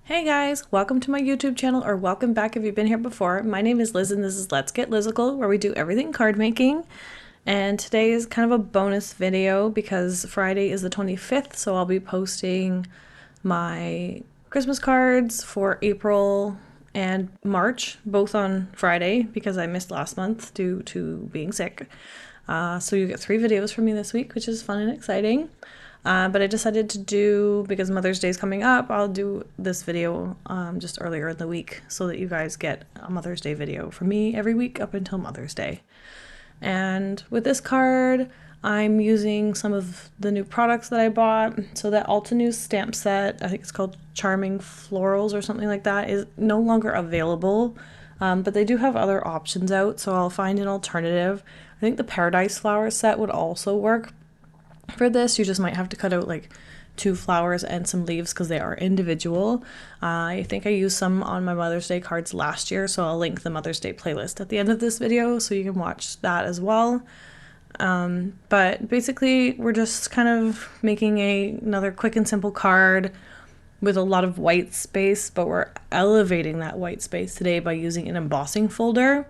Hey guys, welcome to my YouTube channel, or welcome back if you've been here before. My name is Liz and this is Let's Get Lizical, where we do everything card making. And today is kind of a bonus video because Friday is the 25th, so I'll be posting my Christmas cards for April and March, both on Friday because I missed last month due to being sick. So you get 3 videos from me this week, which is fun and exciting. But I decided to do, because Mother's Day is coming up, I'll do this video just earlier in the week so that you guys get a Mother's Day video from me every week up until Mother's Day. And with this card, I'm using some of the new products that I bought. So that Altenew stamp set, I think it's called Charming Florals or something like that, is no longer available. But they do have other options out, so I'll find an alternative. I think the Paradise Flower set would also work for this. You just might have to cut out like 2 flowers and some leaves because they are individual. I think I used some on my Mother's Day cards last year, so I'll link the Mother's Day playlist at the end of this video so you can watch that as well. But basically we're just kind of making another quick and simple card with a lot of white space, but we're elevating that white space today by using an embossing folder.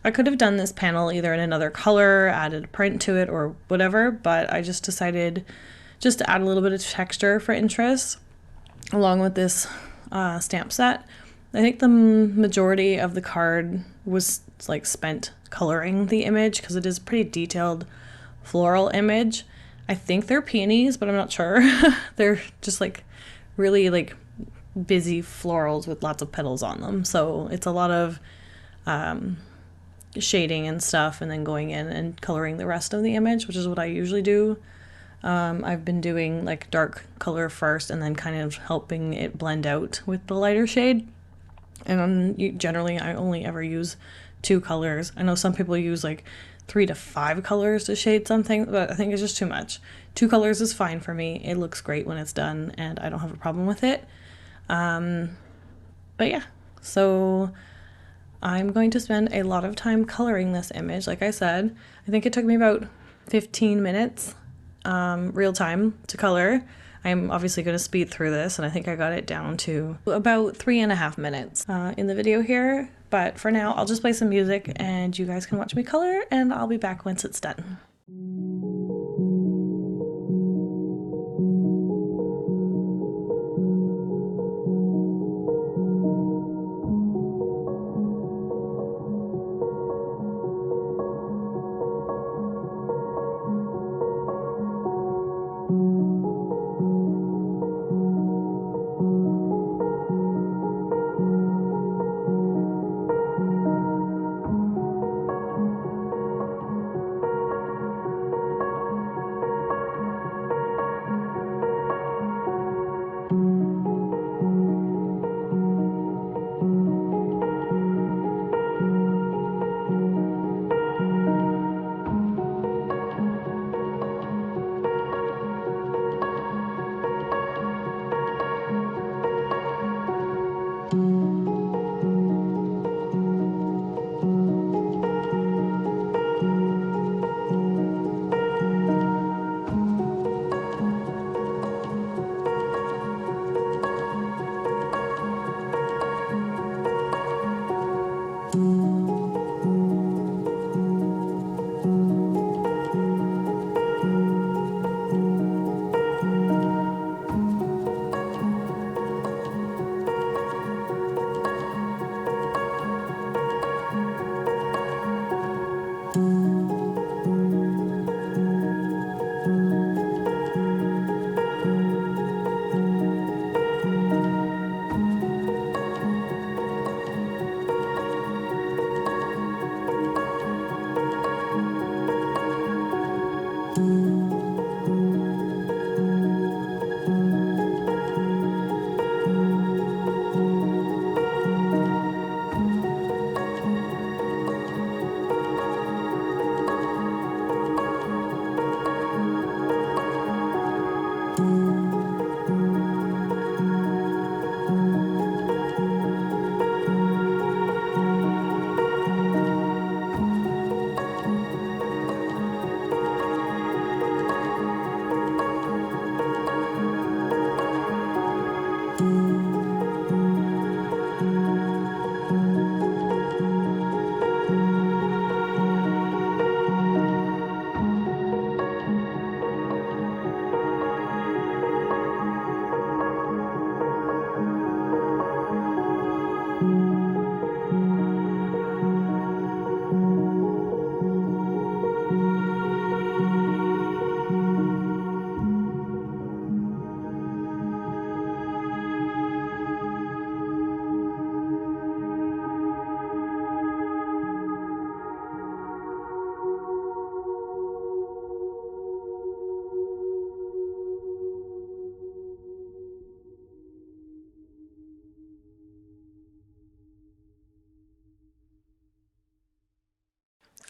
I could have done this panel either in another color, added a print to it or whatever, but I just decided just to add a little bit of texture for interest along with this stamp set. I think the majority of the card was like spent coloring the image because it is a pretty detailed floral image. I think they're peonies, but I'm not sure. They're just like really like busy florals with lots of petals on them. So it's a lot of shading and stuff and then going in and coloring the rest of the image, which is what I usually do. I've been doing like dark color first and then kind of helping it blend out with the lighter shade. And generally I only ever use 2 colors. I know some people use like 3 to 5 colors to shade something, but I think it's just too much. 2 colors is fine for me. It looks great when it's done and I don't have a problem with it. But yeah, so I'm going to spend a lot of time coloring this image. Like I said, I think it took me about 15 minutes real time to color. I'm obviously going to speed through this, and I think I got it down to about 3.5 minutes in the video here. But for now, I'll just play some music and you guys can watch me color, and I'll be back once it's done.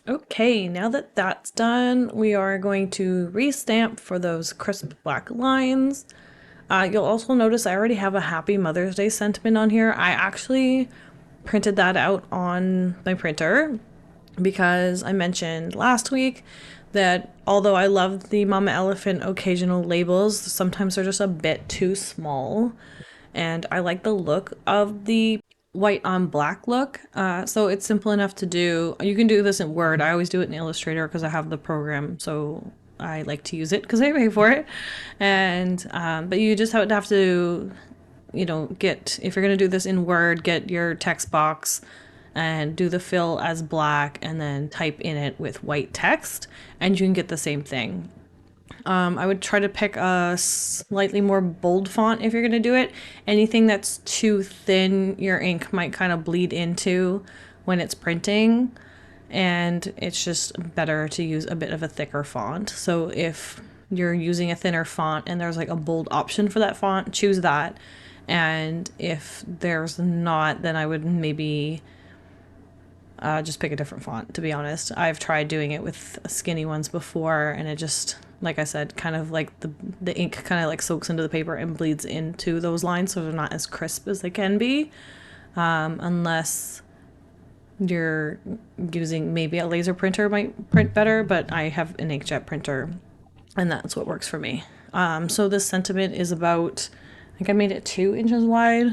Okay, now that that's done, we are going to restamp for those crisp black lines. You'll also notice I already have a Happy Mother's Day sentiment on here. I actually printed that out on my printer because I mentioned last week that although I love the Mama Elephant occasional labels, sometimes they're just a bit too small. And I like the look of the white on black look. So it's simple enough to do. You can do this in Word. I always do it in Illustrator because I have the program. So I like to use it because I pay for it. And, but you just have to, you know, if you're going to do this in Word, get your text box and do the fill as black and then type in it with white text and you can get the same thing. I would try to pick a slightly more bold font if you're going to do it. Anything that's too thin, your ink might kind of bleed into when it's printing. And it's just better to use a bit of a thicker font. So if you're using a thinner font and there's like a bold option for that font, choose that. And if there's not, then I would maybe just pick a different font, to be honest. I've tried doing it with skinny ones before and it just, like I said, kind of like the ink kind of like soaks into the paper and bleeds into those lines, so they're not as crisp as they can be, unless you're using maybe a laser printer might print better, but I have an inkjet printer and that's what works for me. So this sentiment is about, I think I made it 2 inches wide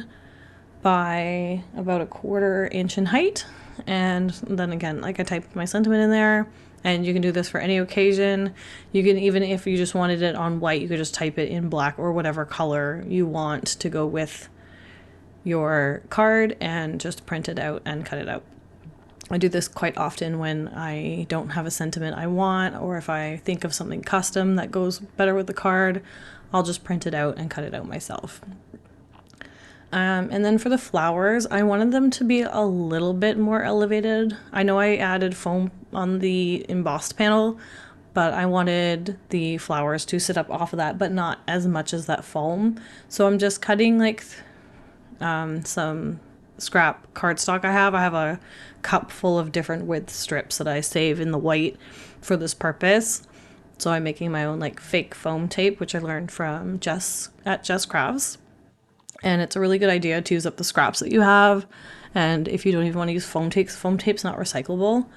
by about a 1/4 inch in height. And then again, like I typed my sentiment in there, and you can do this for any occasion. You can, even if you just wanted it on white, you could just type it in black or whatever color you want to go with your card and just print it out and cut it out. I do this quite often when I don't have a sentiment I want, or if I think of something custom that goes better with the card, I'll just print it out and cut it out myself. And then for the flowers, I wanted them to be a little bit more elevated. I know I added foam on the embossed panel, but I wanted the flowers to sit up off of that, but not as much as that foam. So I'm just cutting like some scrap cardstock I have. I have a cup full of different width strips that I save in the white for this purpose. So I'm making my own like fake foam tape, which I learned from Jess at Jess Crafts. And it's a really good idea to use up the scraps that you have. And if you don't even want to use foam tape's not recyclable.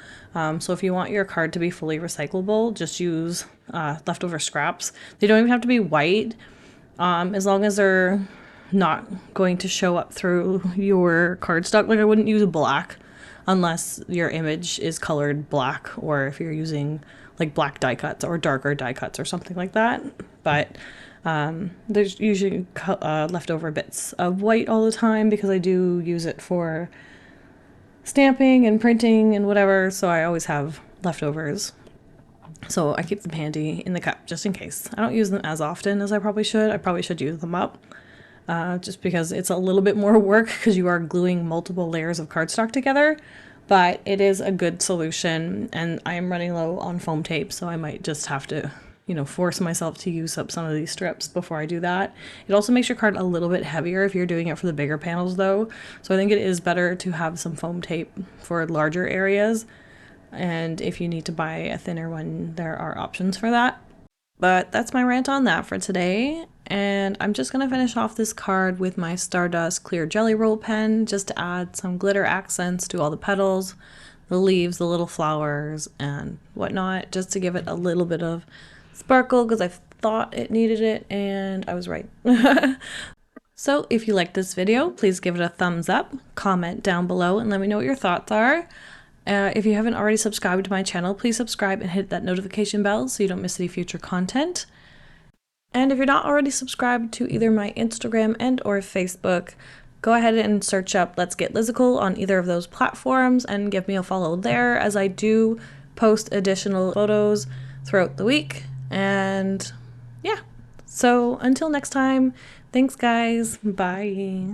So if you want your card to be fully recyclable, just use leftover scraps. They don't even have to be white, as long as they're not going to show up through your cardstock. Like I wouldn't use black unless your image is colored black, or if you're using like black die cuts or darker die cuts or something like that. But there's usually leftover bits of white all the time because I do use it for stamping and printing and whatever, so I always have leftovers. So I keep them handy in the cup just in case. I don't use them as often as I probably should. I probably should use them up just because it's a little bit more work because you are gluing multiple layers of cardstock together, but it is a good solution, and I am running low on foam tape, so I might just have to, you know, force myself to use up some of these strips before I do that. It also makes your card a little bit heavier if you're doing it for the bigger panels though. So I think it is better to have some foam tape for larger areas. And if you need to buy a thinner one, there are options for that. But that's my rant on that for today. And I'm just going to finish off this card with my Stardust Clear Jelly Roll pen just to add some glitter accents to all the petals, the leaves, the little flowers, and whatnot, just to give it a little bit of sparkle because I thought it needed it and I was right. So if you liked this video, please give it a thumbs up, comment down below, and let me know what your thoughts are. If you haven't already subscribed to my channel, please subscribe and hit that notification bell so you don't miss any future content. And if you're not already subscribed to either my Instagram and or Facebook, go ahead and search up Let's Get Lizical on either of those platforms and give me a follow there, as I do post additional photos throughout the week. And yeah, so until next time, thanks guys, bye.